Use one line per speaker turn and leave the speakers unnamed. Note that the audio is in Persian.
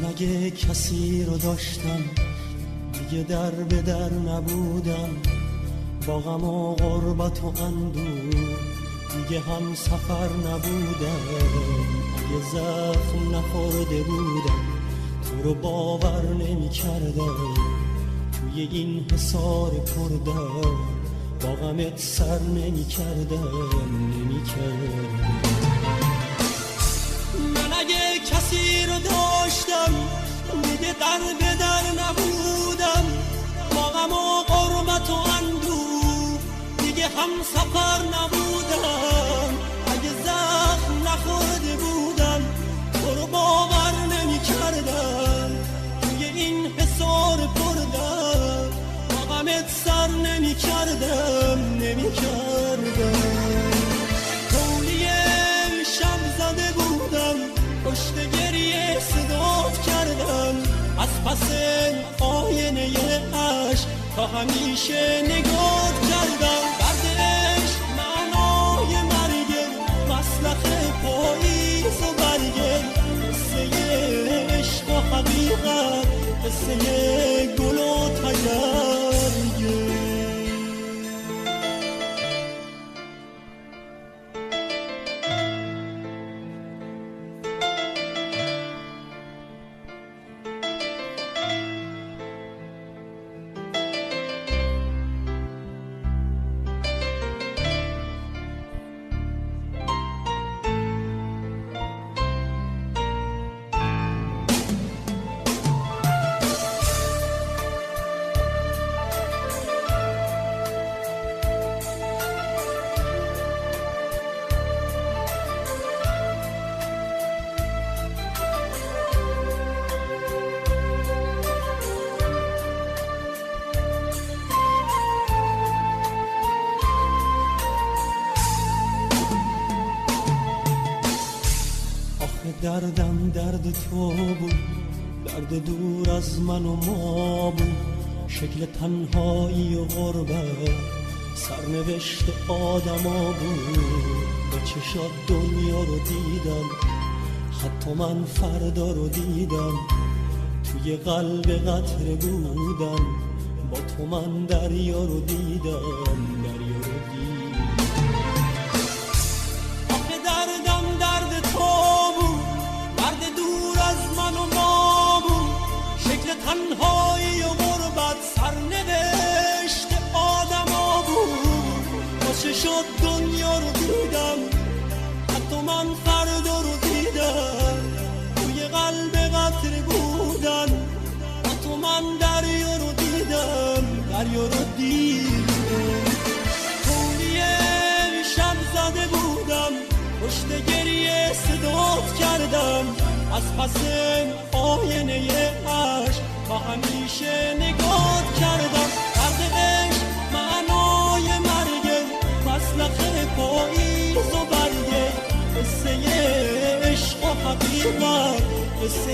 من اگه کسی رو داشتم دیگه در به در نبودم، با غم و غربت و اندوه دیگه هم سفر نبودم. اگه زخم نخورده بودم تو رو باور نمی کردم، توی این حصار پردم با غمت سر نمی کردم. من اگه کسی رو داشتم دیگه در به در نبودم، با غم و غربت و اندوه دیگه هم سفر نبودم. اگه زخم نخورده بودم تو رو باور نمی کردم، توی این حصار پردم با غمت سر نمی کردم. تولی شب زده بودم پشت گریه صدات کردم، از پس آینه عشق تا همیشه نگات کردم. دردش معنای مرگه، مسلخ پاییز و برگه، قصه عشق و حقیقت، قصه گل و تگرگه. دردم درد تو بود، درد دور از من و ما بود، شکل تنهایی و غربت سرنوشت آدما بود. با چشات دنیا رو دیدم، حتی من فردا رو دیدم، توی قلب قطره بودم، با تو من دریا رو دیدم. تنهایی و غربت سرنوشت آدما بود. با چشات دنیا رو دیدم، حتی من فردا رو دیدم، توی قلب قطره بودن، با تو من دریا رو دیدم. توی شب زده بودم پشت گریه صدات کردم، از پس آینه عشق تا همیشه نگات کردم. دردش معنای مرگه، مسلخ پاییز و برگه، قصه عشق و حقیقت، قصه